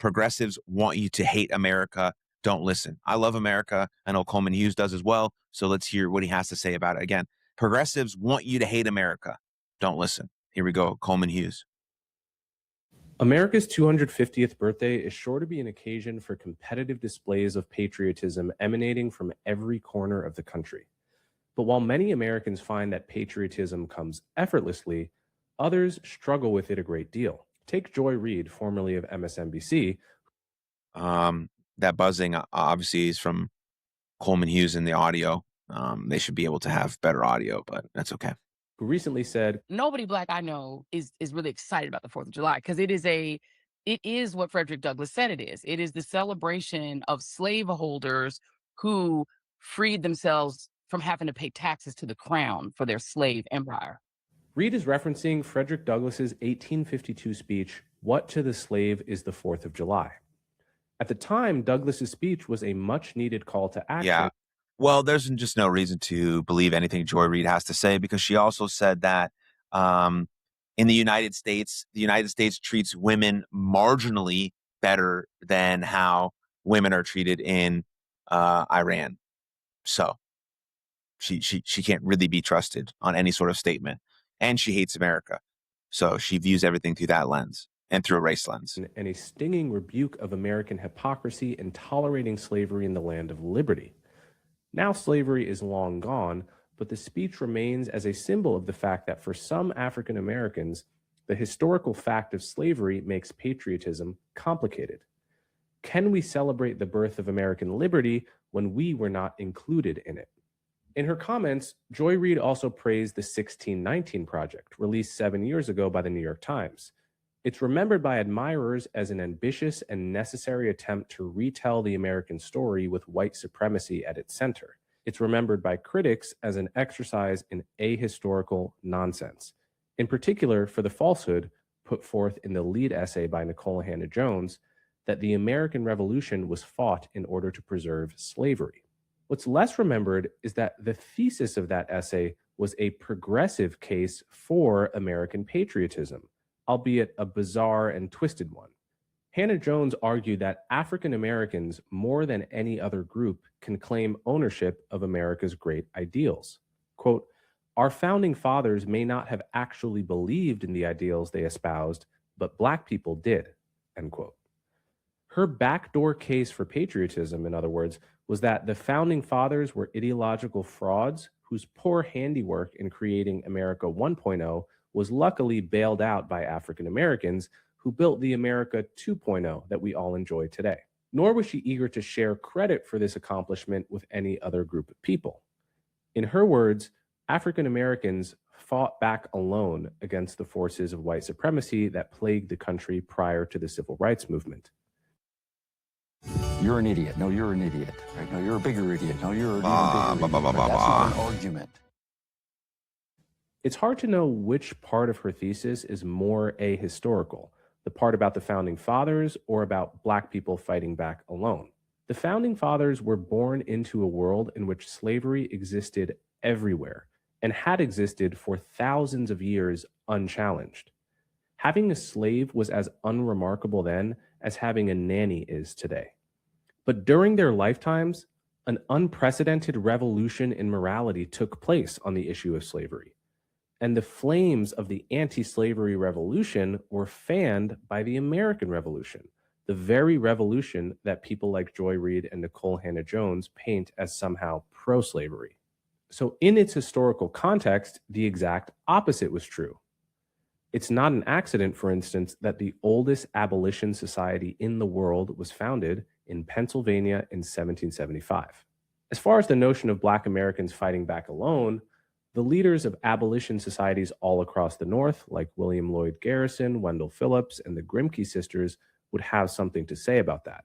Progressives want you to hate America. Don't listen. I love America. I know Coleman Hughes does as well. So let's hear what he has to say about it. Again, progressives want you to hate America. Don't listen. Here we go. Coleman Hughes. America's 250th birthday is sure to be an occasion for competitive displays of patriotism emanating from every corner of the country. But while many Americans find that patriotism comes effortlessly, others struggle with it a great deal. Take Joy Reid, formerly of MSNBC. That buzzing obviously is from Coleman Hughes in the audio. They should be able to have better audio, but that's okay. Who recently said, nobody Black I know is really excited about the 4th of July because it is what Frederick Douglass said it is. It is the celebration of slaveholders who freed themselves from having to pay taxes to the crown for their slave empire. Reid is referencing Frederick Douglass's 1852 speech, "What to the Slave is the 4th of July." At the time, Douglass's speech was a much-needed call to action. Yeah. Well, there's just no reason to believe anything Joy Reid has to say, because she also said that in the United States treats women marginally better than how women are treated in Iran. So she can't really be trusted on any sort of statement. And she hates America. So she views everything through that lens and through a race lens. And a stinging rebuke of American hypocrisy in tolerating slavery in the land of liberty. Now slavery is long gone, but the speech remains as a symbol of the fact that for some African Americans, the historical fact of slavery makes patriotism complicated. Can we celebrate the birth of American liberty when we were not included in it? In her comments, Joy Reid also praised the 1619 Project, released 7 years ago by the New York Times. It's remembered by admirers as an ambitious and necessary attempt to retell the American story with white supremacy at its center. It's remembered by critics as an exercise in ahistorical nonsense, in particular for the falsehood put forth in the lead essay by Nikole Hannah-Jones that the American Revolution was fought in order to preserve slavery. What's less remembered is that the thesis of that essay was a progressive case for American patriotism, albeit a bizarre and twisted one. Hannah-Jones argued that African Americans, more than any other group, can claim ownership of America's great ideals. Quote, "Our founding fathers may not have actually believed in the ideals they espoused, but Black people did," end quote. Her backdoor case for patriotism, in other words, was that the founding fathers were ideological frauds whose poor handiwork in creating America 1.0 was luckily bailed out by African Americans who built the America 2.0 that we all enjoy today. Nor was she eager to share credit for this accomplishment with any other group of people. In her words, African Americans fought back alone against the forces of white supremacy that plagued the country prior to the Civil Rights Movement. You're an idiot. No, you're an idiot. Right? No, you're a bigger idiot. No, you're an even bigger idiot. That's not an argument. It's hard to know which part of her thesis is more ahistorical, the part about the Founding Fathers or about Black people fighting back alone. The Founding Fathers were born into a world in which slavery existed everywhere and had existed for thousands of years unchallenged. Having a slave was as unremarkable then as having a nanny is today. But during their lifetimes, an unprecedented revolution in morality took place on the issue of slavery. And the flames of the anti-slavery revolution were fanned by the American Revolution, the very revolution that people like Joy Reid and Nikole Hannah-Jones paint as somehow pro-slavery. So in its historical context, the exact opposite was true. It's not an accident, for instance, that the oldest abolition society in the world was founded in Pennsylvania in 1775. As far as the notion of Black Americans fighting back alone, the leaders of abolition societies all across the North, like William Lloyd Garrison, Wendell Phillips, and the Grimke sisters, would have something to say about that.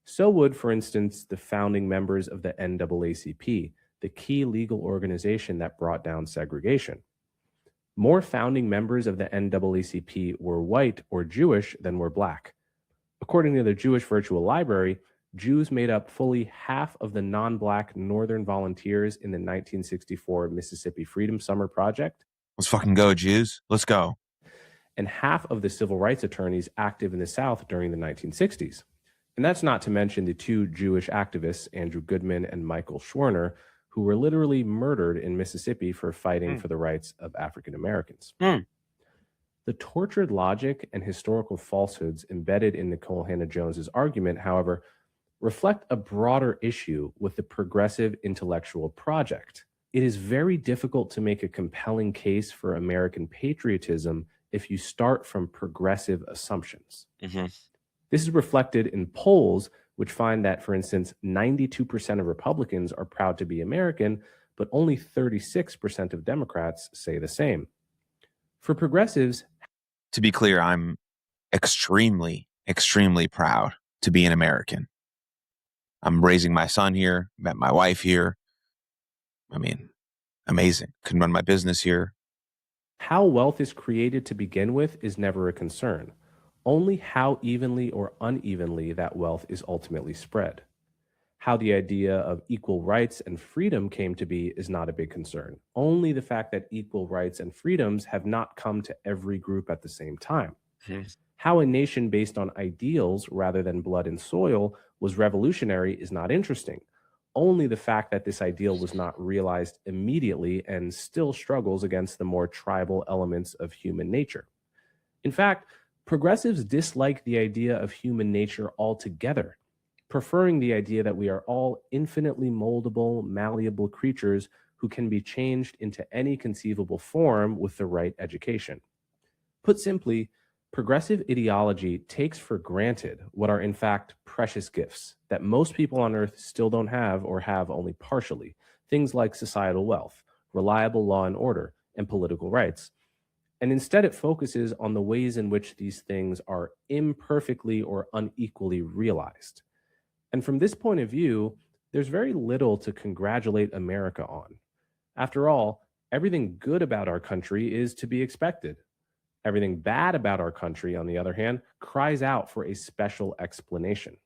So would, for instance, the founding members of the NAACP, the key legal organization that brought down segregation. More founding members of the NAACP were white or Jewish than were Black. According to the Jewish Virtual Library, Jews made up fully half of the non-Black Northern volunteers in the 1964 Mississippi Freedom Summer Project. Let's fucking go, Jews. Let's go. and half of the civil rights attorneys active in the South during the 1960s. And that's not to mention the two Jewish activists, Andrew Goodman and Michael Schwerner, who were literally murdered in Mississippi for fighting for the rights of African Americans. The tortured logic and historical falsehoods embedded in Nikole Hannah-Jones's argument, however, reflect a broader issue with the progressive intellectual project. It is very difficult to make a compelling case for American patriotism if you start from progressive assumptions. This is reflected in polls which find that, for instance, 92% of Republicans are proud to be American, but only 36% of Democrats say the same. For progressives, to be clear, I'm extremely, extremely proud to be an American. I'm raising my son here, met my wife here. I mean, amazing. Can run my business here. how wealth is created to begin with is never a concern. Only how evenly or unevenly that wealth is ultimately spread. How the idea of equal rights and freedom came to be is not a big concern. Only the fact that equal rights and freedoms have not come to every group at the same time. How a nation based on ideals rather than blood and soil was revolutionary is not interesting. Only the fact that this ideal was not realized immediately and still struggles against the more tribal elements of human nature. In fact, progressives dislike the idea of human nature altogether, preferring the idea that we are all infinitely moldable, malleable creatures who can be changed into any conceivable form with the right education. Put simply, progressive ideology takes for granted what are in fact precious gifts that most people on earth still don't have or have only partially, things like societal wealth, reliable law and order, and political rights. And instead it focuses on the ways in which these things are imperfectly or unequally realized. And from this point of view, there's very little to congratulate America on. After all, everything good about our country is to be expected. Everything bad about our country, on the other hand, cries out for a special explanation.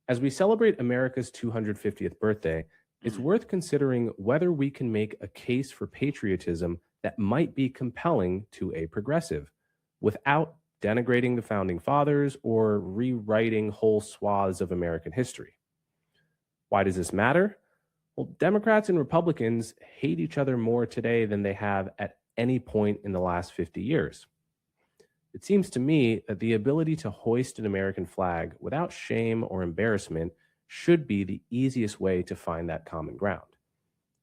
As we celebrate America's 250th birthday, it's worth considering whether we can make a case for patriotism that might be compelling to a progressive without denigrating the founding fathers or rewriting whole swaths of American history. Why does this matter? Well, Democrats and Republicans hate each other more today than they have at any point in the last 50 years. It seems to me that the ability to hoist an American flag without shame or embarrassment should be the easiest way to find that common ground.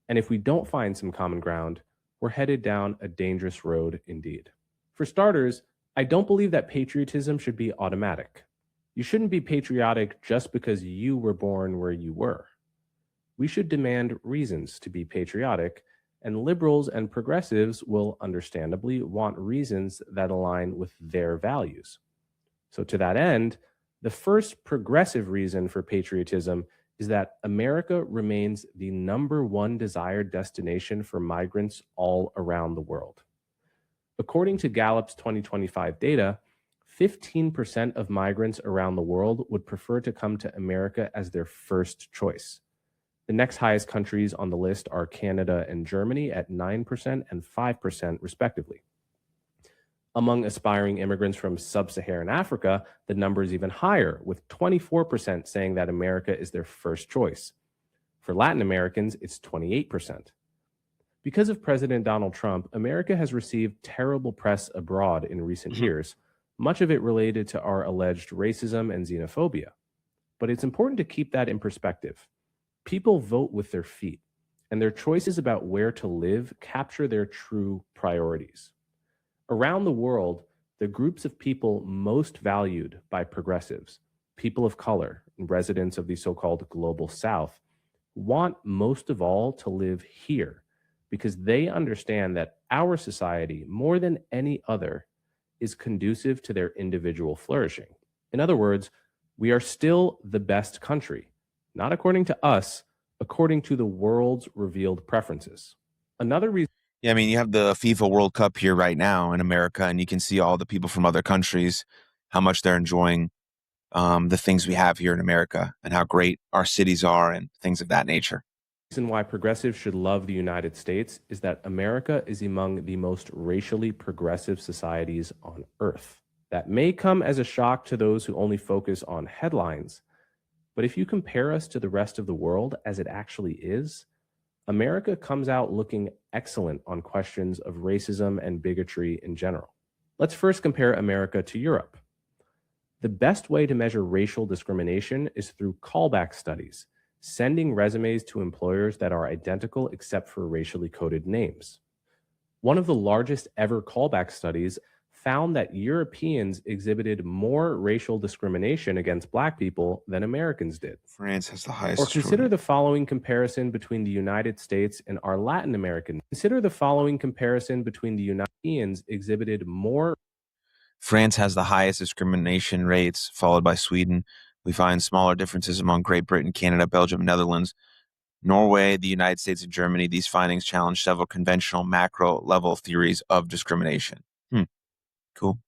And if we don't find some common ground, we're headed down a dangerous road indeed. For starters, I don't believe that patriotism should be automatic. You shouldn't be patriotic just because you were born where you were. We should demand reasons to be patriotic, and liberals and progressives will understandably want reasons that align with their values. So to that end, the first progressive reason for patriotism is that America remains the #1 desired destination for migrants all around the world. According to Gallup's 2025 data, 15% of migrants around the world would prefer to come to America as their first choice. The next highest countries on the list are Canada and Germany at 9% and 5% respectively. Among aspiring immigrants from sub-Saharan Africa, the number is even higher, with 24% saying that America is their first choice. For Latin Americans, it's 28%. Because of President Donald Trump, America has received terrible press abroad in recent years, much of it related to our alleged racism and xenophobia. But it's important to keep that in perspective. People vote with their feet, and their choices about where to live capture their true priorities. Around the world, the groups of people most valued by progressives, people of color and residents of the so-called global South, want most of all to live here because they understand that our society, more than any other, is conducive to their individual flourishing. In other words, we are still the best country, not according to us, according to the world's revealed preferences. Another reason. Yeah, I mean, you have the FIFA World Cup here right now in America, and you can see all the people from other countries, how much they're enjoying the things we have here in America and how great our cities are and things of that nature. Reason why progressives should love the United States is that America is among the most racially progressive societies on earth. That may come as a shock to those who only focus on headlines, but if you compare us to the rest of the world as it actually is, America comes out looking excellent on questions of racism and bigotry in general. Let's first compare America to Europe. The best way to measure racial discrimination is through callback studies, sending resumes to employers that are identical except for racially coded names. One of the largest ever callback studies found that Europeans exhibited more racial discrimination against Black people than Americans did. France has the highest. Or consider the following comparison between the United States and our Latin American. Consider the following comparison between the Europeans exhibited more. France has the highest discrimination rates, followed by Sweden. We find smaller differences among Great Britain, Canada, Belgium, Netherlands, Norway, the United States, and Germany. These findings challenge several conventional macro-level theories of discrimination. Cool.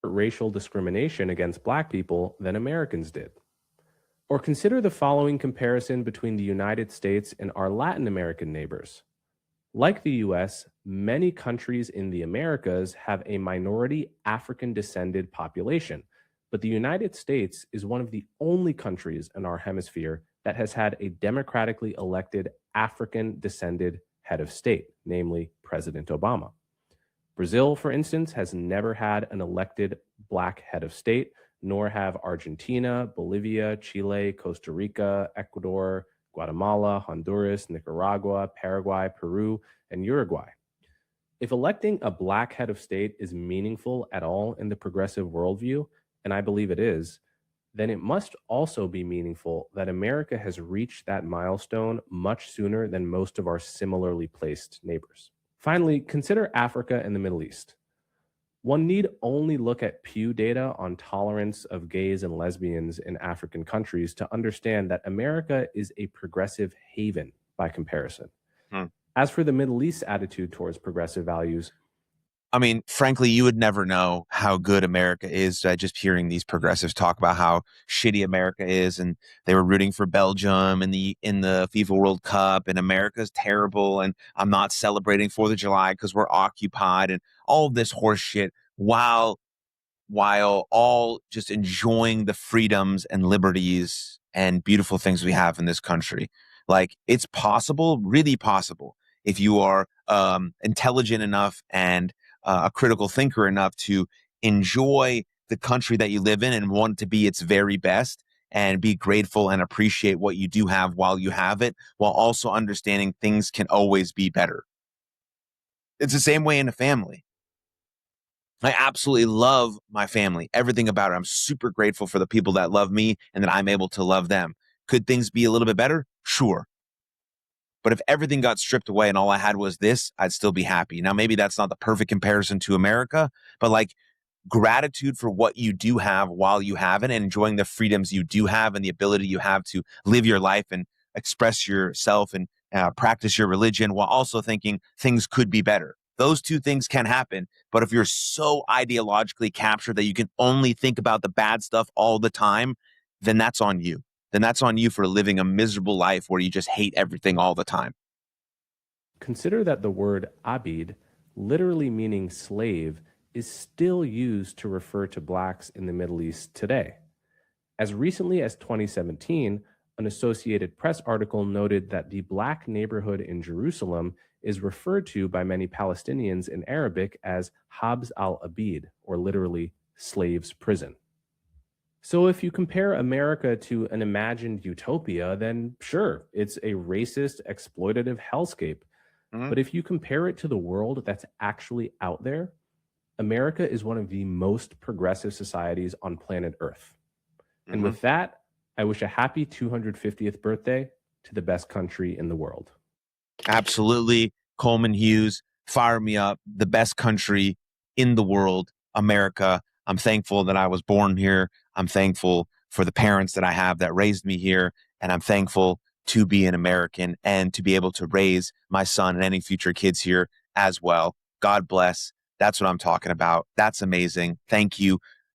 Racial discrimination against Black people than Americans did. Or consider the following comparison between the United States and our Latin American neighbors. Like the US, many countries in the Americas have a minority African-descended population, but the United States is one of the only countries in our hemisphere that has had a democratically elected African-descended head of state, namely President Obama. Brazil, for instance, has never had an elected Black head of state, nor have Argentina, Bolivia, Chile, Costa Rica, Ecuador, Guatemala, Honduras, Nicaragua, Paraguay, Peru, and Uruguay. If electing a Black head of state is meaningful at all in the progressive worldview, and I believe it is, then it must also be meaningful that America has reached that milestone much sooner than most of our similarly placed neighbors. Finally, consider Africa and the Middle East. One need only look at Pew data on tolerance of gays and lesbians in African countries to understand that America is a progressive haven by comparison. As for the Middle East's attitude towards progressive values, I mean, frankly, you would never know how good America is by just hearing these progressives talk about how shitty America is, and they were rooting for Belgium in the FIFA World Cup, and America's terrible, and I'm not celebrating 4th of July because we're occupied, and all of this horse shit, while all just enjoying the freedoms and liberties and beautiful things we have in this country. Like, it's possible, really possible, if you are intelligent enough and a critical thinker enough to enjoy the country that you live in and want it to be its very best and be grateful and appreciate what you do have while you have it, while also understanding things can always be better. It's the same way in a family. I absolutely love my family, everything about it. I'm super grateful for the people that love me and that I'm able to love them. Could things be a little bit better? Sure. But if everything got stripped away and all I had was this, I'd still be happy. Now, maybe that's not the perfect comparison to America, but like gratitude for what you do have while you have it and enjoying the freedoms you do have and the ability you have to live your life and express yourself and practice your religion while also thinking things could be better. Those two things can happen. But if you're so ideologically captured that you can only think about the bad stuff all the time, then that's on you. Then that's on you for living a miserable life where you just hate everything all the time. Consider that the word abid, literally meaning slave, is still used to refer to Blacks in the Middle East today. As recently as 2017, an Associated Press article noted that the Black neighborhood in Jerusalem is referred to by many Palestinians in Arabic as Habs al-Abid, or literally slave's prison. So if you compare America to an imagined utopia, then sure, it's a racist, exploitative hellscape. But if you compare it to the world that's actually out there, America is one of the most progressive societies on planet Earth. And with that, I wish a happy 250th birthday to the best country in the world. Absolutely. Coleman Hughes, fire me up. The best country in the world, America. I'm thankful that I was born here. I'm thankful for the parents that I have that raised me here. And I'm thankful to be an American and to be able to raise my son and any future kids here as well. God bless. That's what I'm talking about. That's amazing. Thank you